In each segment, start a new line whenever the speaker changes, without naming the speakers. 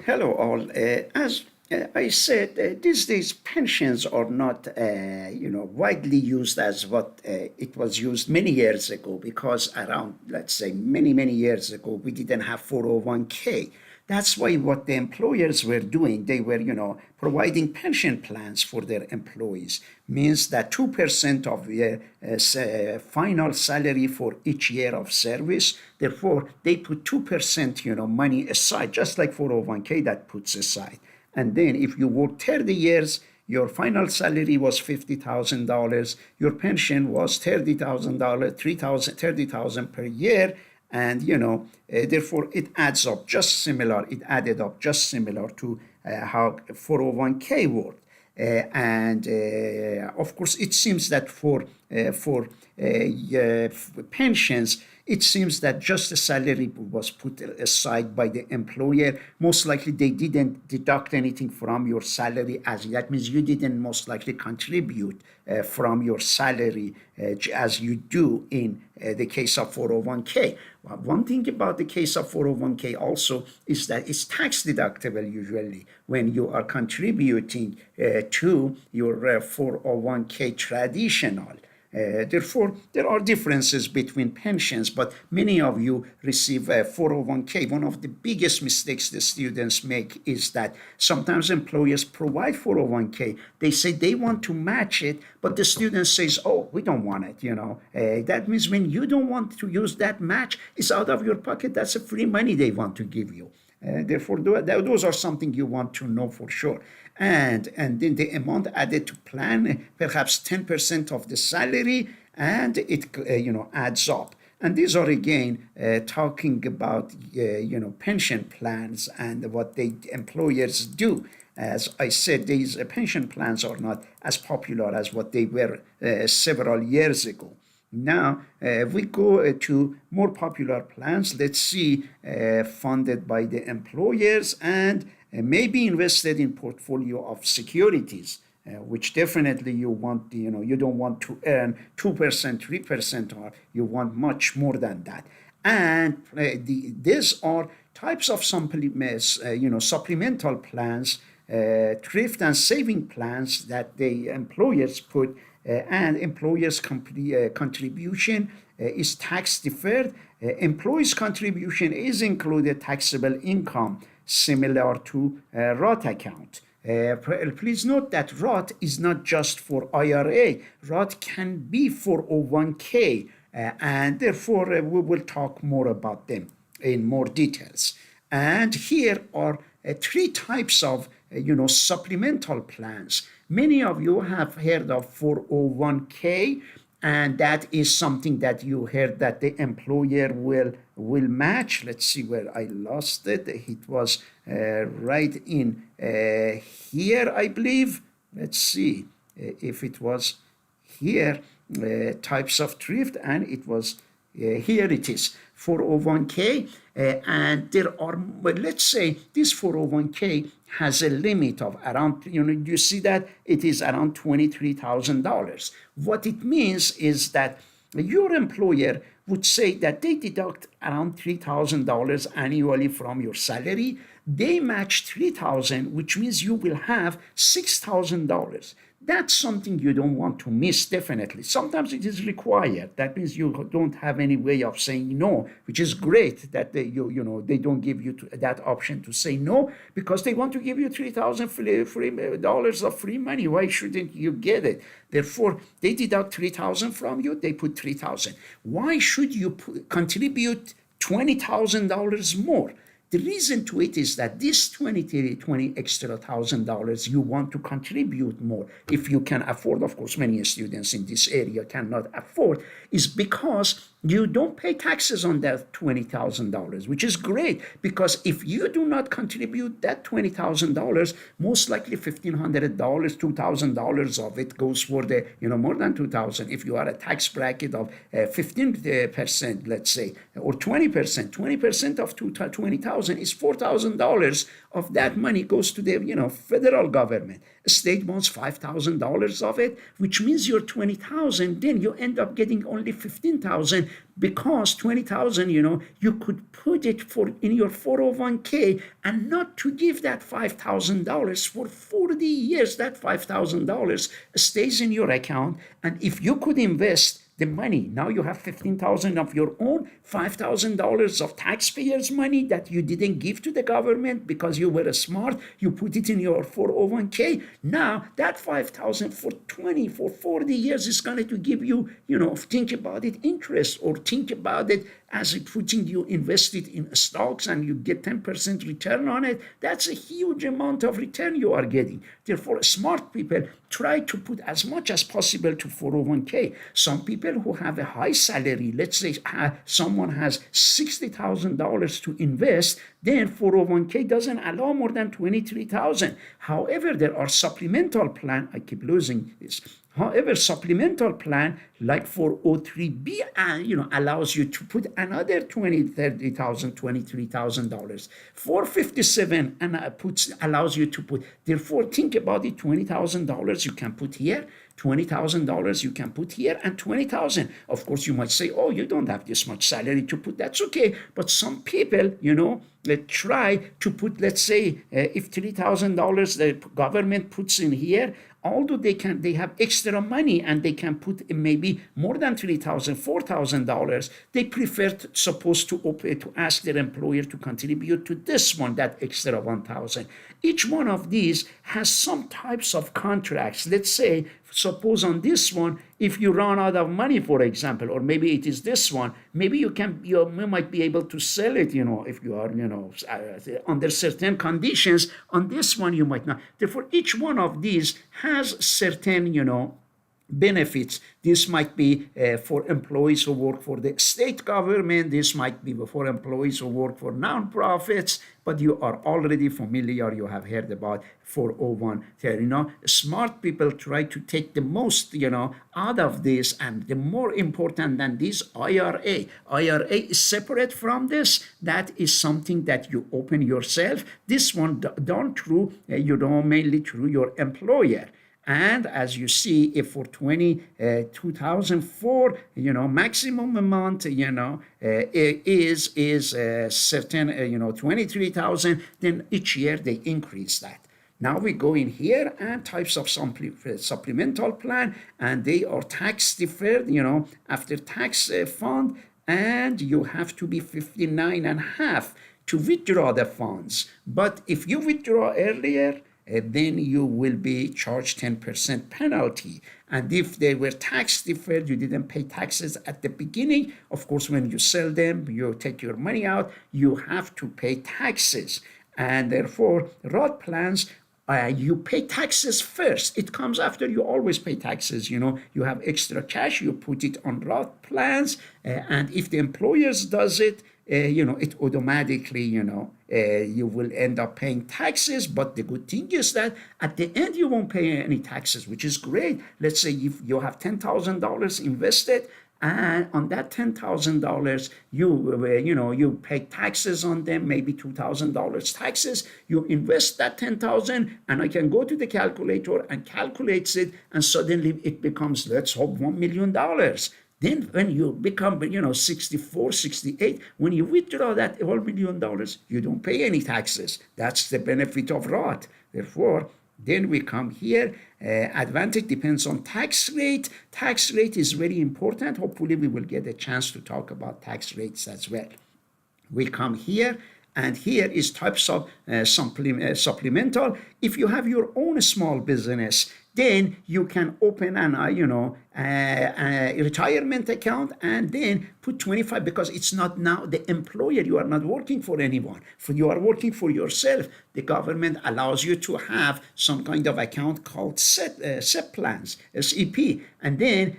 Hello, all. As I said, these days pensions are not, widely used as what it was used many years ago. Because around, let's say, many years ago, we didn't have 401k. That's why what the employers were doing, they were, providing pension plans for their employees. Means that 2% of their final salary for each year of service. Therefore, they put 2%, money aside, just like 401k that puts aside. And then if you work 30 years, your final salary was $50,000. Your pension was $30,000, 30,000 per year. And, therefore, it adds up just similar. It added up just similar to how 401k worked. And of course, it seems that for pensions, it seems that just the salary was put aside by the employer. Most likely, they didn't deduct anything from your salary, as that means you didn't most likely contribute from your salary as you do in the case of 401k. Well, one thing about the case of 401k also is that it's tax deductible usually when you are contributing to your 401k traditional. Therefore, there are differences between pensions, but many of you receive 401k. One of the biggest mistakes the students make is that sometimes employers provide 401k. They say they want to match it, but the student says, "Oh, we don't want it." That means when you don't want to use that match, it's out of your pocket. That's a free money they want to give you. Therefore, those are something you want to know for sure. And then the amount added to plan, perhaps 10% of the salary, and it adds up. And these are again talking about pension plans and what the employers do. As I said, these pension plans are not as popular as what they were several years ago. Now, if we go to more popular plans, let's see, funded by the employers and may be invested in portfolio of securities, which definitely you want, you don't want to earn 2%, 3%, or you want much more than that. And these are types of supplements, supplemental plans, thrift and saving plans that the employers put, and employers' contribution is tax deferred. Employees' contribution is included taxable income, similar to Roth account. Please note that Roth is not just for IRA. Roth can be for 401k, and therefore we will talk more about them in more details. And here are three types of supplemental plans. Many of you have heard of 401k, and that is something that you heard that the employer will match. Let's see where I lost it. It was right in here, I believe. Let's see if it was here, types of thrift, and it was here it is, 401k. And there are, well, let's say this 401k has a limit of around, you see that it is around $23,000. What it means is that your employer would say that they deduct around $3,000 annually from your salary. They match $3,000, which means you will have $6,000. That's something you don't want to miss, definitely. Sometimes it is required. That means you don't have any way of saying no, which is great that they don't give you that option to say no, because they want to give you $3,000 of free money. Why shouldn't you get it? Therefore, they deduct $3,000 from you. They put $3,000. Why should you contribute $20,000 more? The reason to it is that this 20 extra $1,000 you want to contribute more, if you can afford. Of course, many students in this area cannot afford, is because you don't pay taxes on that $20,000, which is great, because if you do not contribute that $20,000, most likely $1,500, $2,000 of it goes for the, more than $2,000. If you are a tax bracket of 15%, let's say, or 20%, 20% of $20,000 20,000 is $4,000 of that money goes to the, federal government. State wants $5,000 of it, which means your 20,000, then you end up getting only 15,000 because 20,000, you could put it in your 401k and not to give that $5,000 for 40 years. That $5,000 stays in your account, and if you could invest the money, now you have 15,000 of your own, $5,000 of taxpayers' money that you didn't give to the government because you were smart. You put it in your 401k. Now that 5,000 for 40 years is going to give you, think about it, interest, or think about it as putting you invested in stocks and you get 10% return on it. That's a huge amount of return you are getting. Therefore, smart people try to put as much as possible to 401k. Some people who have a high salary, let's say someone has $60,000 to invest, then 401k doesn't allow more than 23,000. However, there are supplemental plan. I keep losing this. However, supplemental plan like 403b, allows you to put another $20,000, $30,000, $23,000. 457 allows you to put. Therefore, think about it: $20,000 you can put here, $20,000 you can put here, and 20,000. Of course, you might say, "Oh, you don't have this much salary to put." That's okay, but some people, try to put. Let's say if $3,000 the government puts in here, although they have extra money and they can put maybe more than $3,000, $4,000, they prefer supposed to ask their employer to contribute to this one, that extra 1,000. Each one of these has some types of contracts. Let's say, suppose on this one, if you run out of money, for example, or maybe it is this one, maybe you might be able to sell it, if you are, under certain conditions. On this one, you might not. Therefore, each one of these has certain, benefits. This might be for employees who work for the state government. This might be for employees who work for nonprofits, but you are already familiar. You have heard about 401. Smart people try to take the most, out of this, and the more important than this, IRA. IRA is separate from this. That is something that you open yourself. This one done through, mainly through your employer. And as you see, if for 2004, maximum amount, is certain, 23,000, then each year they increase that. Now we go in here and types of supplemental plan, and they are tax deferred, after tax fund, and you have to be 59 and a half to withdraw the funds. But if you withdraw earlier, then you will be charged 10% penalty. And if they were tax deferred, you didn't pay taxes at the beginning, of course, when you sell them, you take your money out, you have to pay taxes. And therefore, Roth plans, you pay taxes first. It comes after. You always pay taxes. You have extra cash, you put it on Roth plans. And if the employers does it, it automatically, you will end up paying taxes. But the good thing is that at the end, you won't pay any taxes, which is great. Let's say if you have $10,000 invested, and on that $10,000, you pay taxes on them, maybe $2,000 taxes. You invest that $10,000, and I can go to the calculator and calculates it, and suddenly it becomes, let's hope, $1 million. Then when you become, 64, 68, when you withdraw that $1 million, you don't pay any taxes. That's the benefit of Roth. Therefore, then we come here. Advantage depends on tax rate. Tax rate is very important. Hopefully, we will get a chance to talk about tax rates as well. We come here, and here is types of supplemental. If you have your own small business, then you can open an retirement account and then put 25, because it's not now the employer. You are not working for anyone. You are working for yourself. The government allows you to have some kind of account called SEP plans, SEP. And then,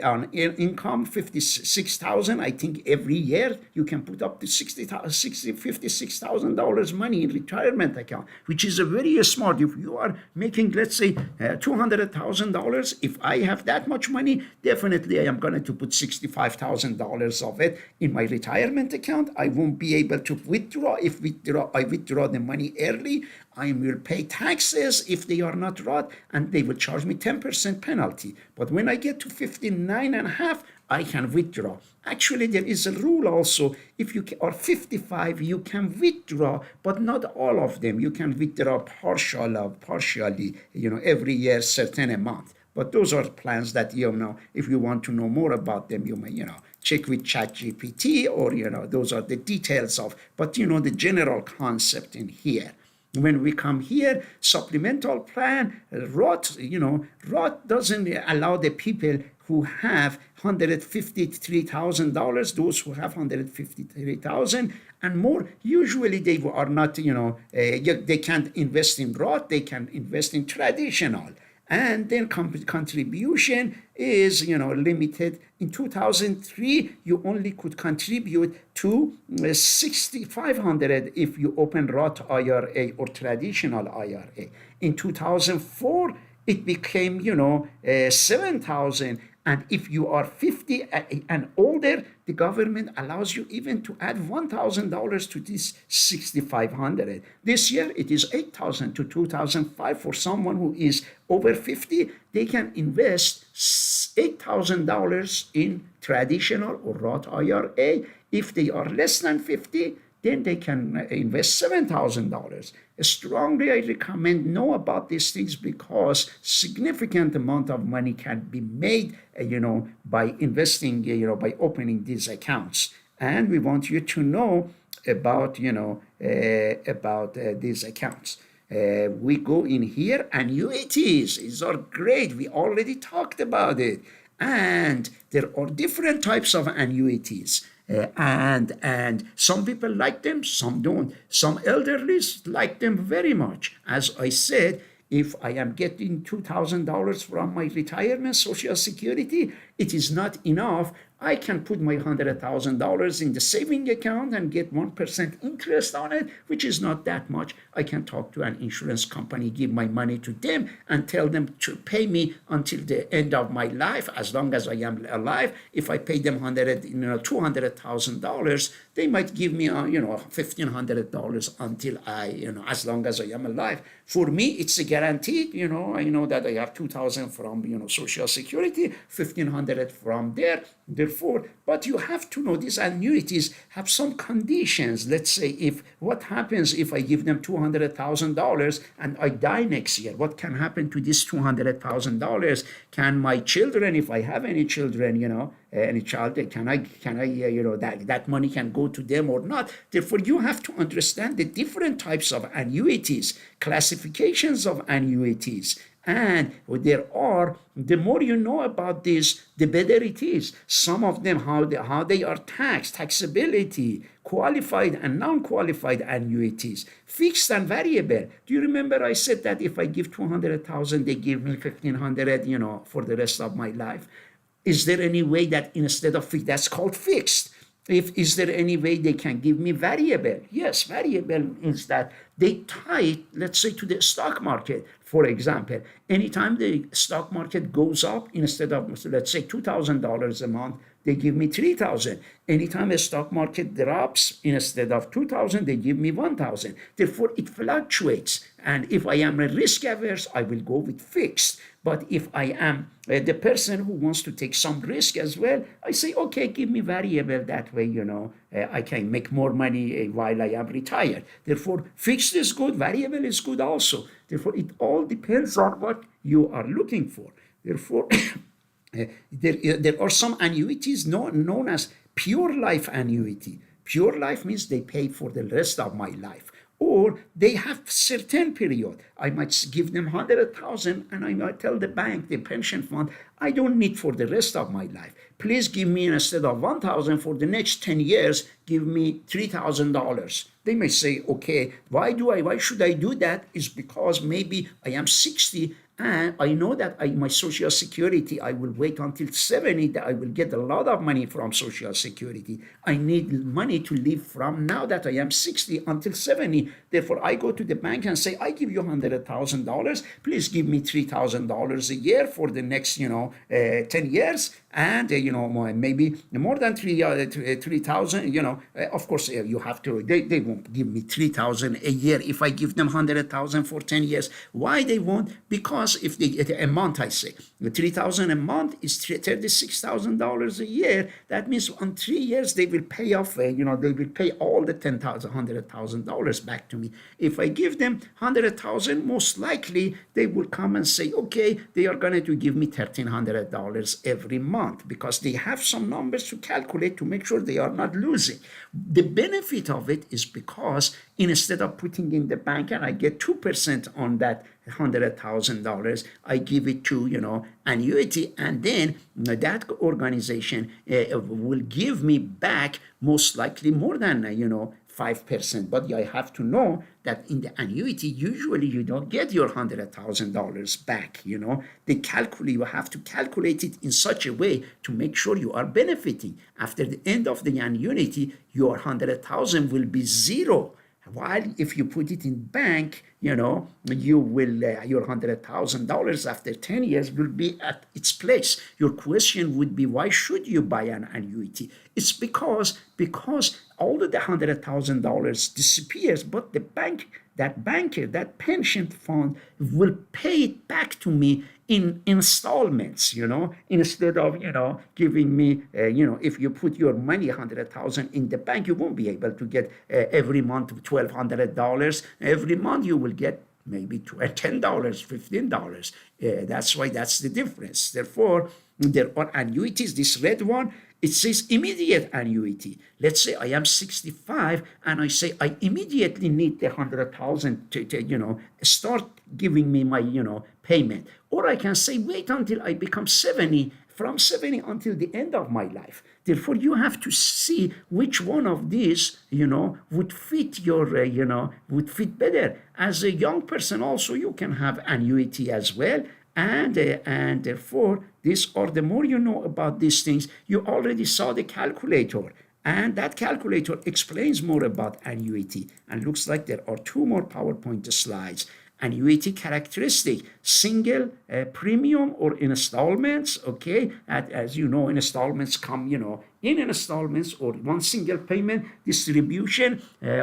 on income, 56,000, I think every year you can put up to $56,000 money in retirement account, which is a very smart. You if you are making, let's say, $200,000, if I have that much money, definitely I am going to put $65,000 of it in my retirement account. I won't be able to withdraw. If I withdraw the money early, I will pay taxes if they are not Roth, and they will charge me 10% penalty. But when I get to 59 and a half, I can withdraw. Actually, there is a rule also. If you are 55, you can withdraw, but not all of them. You can withdraw partially, every year, certain amount. But those are plans that, if you want to know more about them, you may, check with ChatGPT, or, those are the details of, but, the general concept in here. When we come here, supplemental plan, Roth, Roth doesn't allow the people who have $153,000, those who have $153,000 and more, usually they are not, they can't invest in Roth, they can invest in traditional. And then contribution is, limited. In 2003, you only could contribute to $6,500 if you open Roth IRA or traditional IRA. In 2004, it became, $7,000. And if you are 50 and older, the government allows you even to add $1,000 to this $6,500. This year, it is $8,000 to $2,500 for someone who is over 50. They can invest $8,000 in traditional or Roth IRA. If they are less than 50, then they can invest $7,000. Strongly, I recommend know about these things, because significant amount of money can be made, by investing, by opening these accounts. And we want you to know about, these accounts. We go in here, annuities. These are great. We already talked about it. And there are different types of annuities. And some people like them, some don't. Some elderlies like them very much. As I said, if I am getting $2,000 from my retirement Social Security, it is not enough. I can put my $100,000 in the saving account and get 1% interest on it, which is not that much. I can talk to an insurance company, give my money to them, and tell them to pay me until the end of my life, as long as I am alive. If I pay them $200,000, they might give me, $1,500 until I, as long as I am alive. For me, it's a guaranteed. I know that I have $2,000 from, Social Security, $1,500 from there. Therefore, but you have to know these annuities have some conditions. Let's say what happens if I give them $200,000 and I die next year? What can happen to this $200,000? Can my children, if I have any children, any child, can I, that money can go to them or not? Therefore, you have to understand the different types of annuities, classifications of annuities. And there are, the more you know about this, the better it is. Some of them, how they are taxed, taxability, qualified and non-qualified annuities, fixed and variable. Do you remember I said that if I give $200,000, they give me $1,500, for the rest of my life? Is there any way that instead of fixed, that's called fixed? Is there any way they can give me variable? Yes, variable is that they tie it, let's say, to the stock market. For example, anytime the stock market goes up, instead of, let's say, $2,000 a month, they give me $3,000. Anytime the stock market drops, instead of $2,000, they give me $1,000. Therefore, it fluctuates. And if I am a risk averse, I will go with fixed. But if I am the person who wants to take some risk as well, I say, okay, give me variable. That way, I can make more money while I am retired. Therefore, fixed is good, variable is good also. Therefore, it all depends on what you are looking for. Therefore, there are some annuities known as pure life annuity. Pure life means they pay for the rest of my life. Or they have certain period. I might give them 100,000 and I might tell the bank, the pension fund, I don't need for the rest of my life. Please give me, instead of 1,000 for the next 10 years, give me $3,000. They may say, okay, why should I do that? Is because maybe I am 60 And I know that my Social Security, I will wait until 70, that I will get a lot of money from Social Security. I need money to live from now that I am 60 until 70. Therefore, I go to the bank and say, I give you $100,000. Please give me $3,000 a year for the next, 10 years. And, maybe more than 3,000, of course, you have to, they won't give me 3,000 a year if I give them 100,000 for 10 years. Why they won't? Because if they get a month, I say, 3,000 a month is $36,000 a year. That means on 3 years, they will pay off, they will pay all the $100,000 back to me. If I give them 100,000, most likely they will come and say, okay, they are going to give me $1,300 every month, because they have some numbers to calculate to make sure they are not losing. The benefit of it is because instead of putting in the bank and I get 2% on that $100,000, I give it to, annuity, and then that organization will give me back most likely more than, 5%. But I have to know that in the annuity, usually you don't get your $100,000 back. You have to calculate it in such a way to make sure you are benefiting. After the end of the annuity, your 100,000 will be zero. While if you put it in bank, you will, your $100,000 after 10 years will be at its place. Your question would be, why should you buy an annuity? It's because all of the $100,000 disappears, but the bank, that banker, that pension fund will pay it back to me in installments, instead of, giving me, if you put your money, 100,000 in the bank, you won't be able to get every month $1,200. Every month you will get maybe $10, $15. That's the difference. Therefore, there are annuities. This red one, it says immediate annuity. Let's say I am 65 and I say I immediately need the 100,000 to start giving me my, payment. Or I can say wait until I become 70, from 70 until the end of my life. Therefore, you have to see which one of these, would fit your, would fit better. As a young person also, you can have annuity as well. And therefore, the more you know about these things, you already saw the calculator. And that calculator explains more about annuity. And looks like there are 2 more PowerPoint slides. Annuity characteristic, single premium or installments, okay? As you know, installments come, in installments or one single payment. Distribution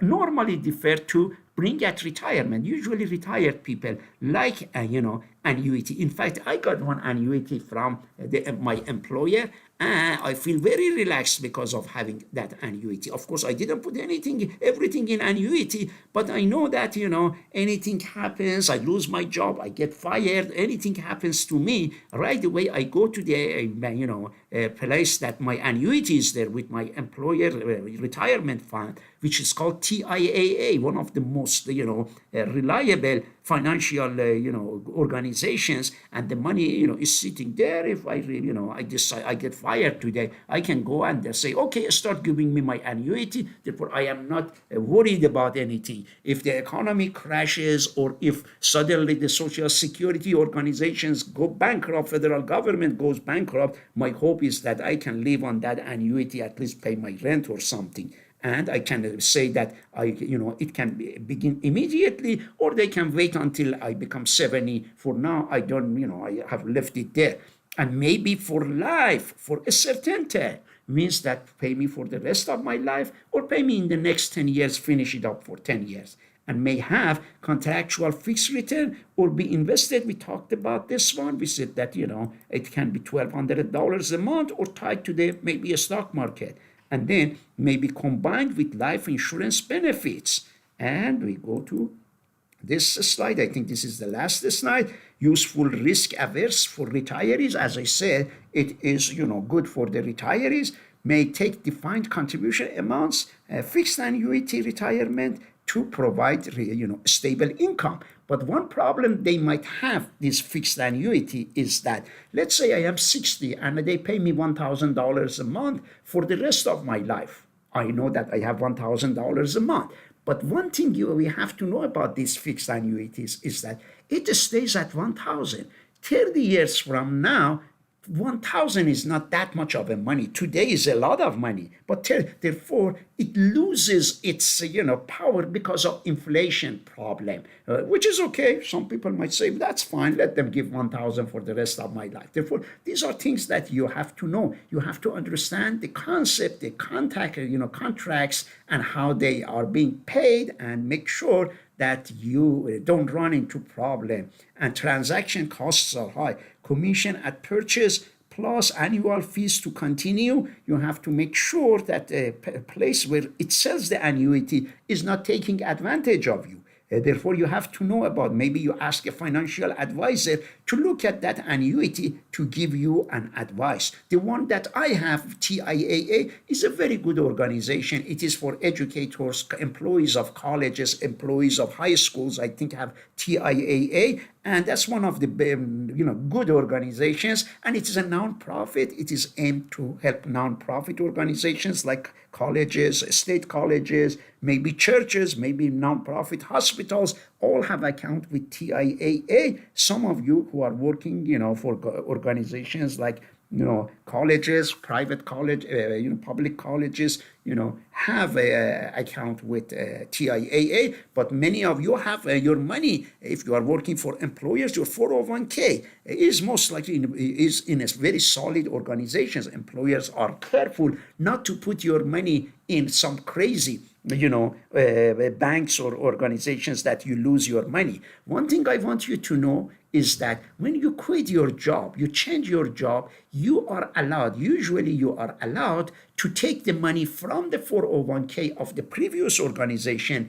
normally defer to bring at retirement. Usually retired people like, annuity. In fact, I got one annuity from my employer, and I feel very relaxed because of having that annuity. Of course, I didn't put everything in annuity, but I know that, anything happens, I lose my job, I get fired, anything happens to me, right away I go to the, place that my annuity is there with my employer retirement fund, which is called TIAA, one of the most, reliable financial, organizations, and the money, is sitting there. If I, I decide I get fired today, I can go and they say, okay, start giving me my annuity. Therefore, I am not worried about anything. If the economy crashes, or if suddenly the Social Security organizations go bankrupt, federal government goes bankrupt, my hope is that I can live on that annuity, at least pay my rent or something. And I can say that it can begin immediately, or they can wait until I become 70. For now, I don't, I have left it there. And maybe for life, for a certain time, means that pay me for the rest of my life, or pay me in the next 10 years, finish it up for 10 years. And may have contractual fixed return or be invested. We talked about this one. We said that, it can be $1,200 a month, or tied to maybe a stock market. And then maybe combined with life insurance benefits. And we go to this slide. I think this is the last slide. Useful risk averse for retirees. As I said, it is, good for the retirees. May take defined contribution amounts, fixed annuity retirement to provide, stable income. But one problem they might have, this fixed annuity, is that, let's say I am 60 and they pay me $1,000 a month for the rest of my life. I know that I have $1,000 a month. But one thing we have to know about these fixed annuities is that it stays at 1,000. 30 years from now, 1,000 is not that much of a money. Today is a lot of money, but therefore it loses its power because of inflation problem, which is okay. Some people might say that's fine. Let them give 1,000 for the rest of my life. Therefore, these are things that you have to know. You have to understand the concept, the contracts, and how they are being paid, and make sure that you don't run into problem. And transaction costs are high. Commission at purchase plus annual fees to continue. You have to make sure that a place where it sells the annuity is not taking advantage of you. Therefore, you have to know about, maybe you ask a financial advisor to look at that annuity to give you an advice. The one that I have, TIAA, is a very good organization. It is for educators, employees of colleges, employees of high schools, I think have TIAA. And that's one of the good organizations, and it is a non-profit. It is aimed to help non-profit organizations like colleges, state colleges, maybe churches, maybe non-profit hospitals, all have account with TIAA. Some of you who are working, for organizations like colleges, private college, public colleges, have a account with TIAA, but many of you have your money. If you are working for employers, your 401k is most likely is in a very solid organizations. Employers are careful not to put your money in some crazy banks or organizations that you lose your money. One thing I want you to know is that when you quit your job, you change your job, usually you are allowed to take the money from the 401k of the previous organization,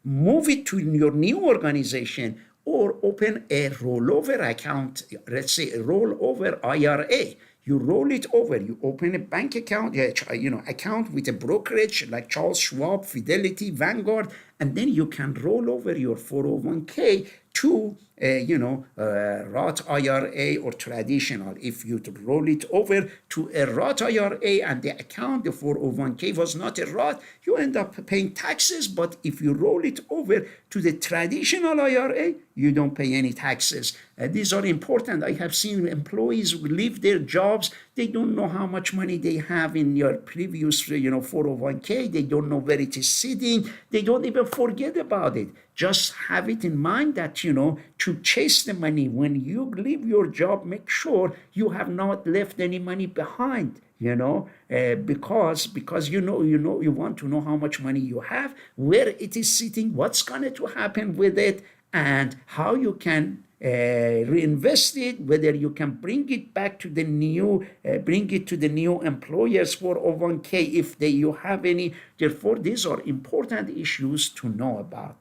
move it to your new organization, or open a rollover account, let's say a rollover IRA. You roll it over, you open a bank account, account with a brokerage like Charles Schwab, Fidelity, Vanguard, and then you can roll over your 401k to Roth IRA or traditional. If you roll it over to a Roth IRA and the account, the 401k was not a Roth, you end up paying taxes. But if you roll it over to the traditional IRA, you don't pay any taxes. These are important. I have seen employees leave their jobs. They don't know how much money they have in your previous 401k. They don't know where it is sitting. They don't even forget about it. Just have it in mind that, to chase the money when you leave your job, make sure you have not left any money behind, because you want to know how much money you have, where it is sitting, what's going to happen with it, and how you can reinvest it, whether you can bring it back to the new, employers 401k if you have any. Therefore, these are important issues to know about.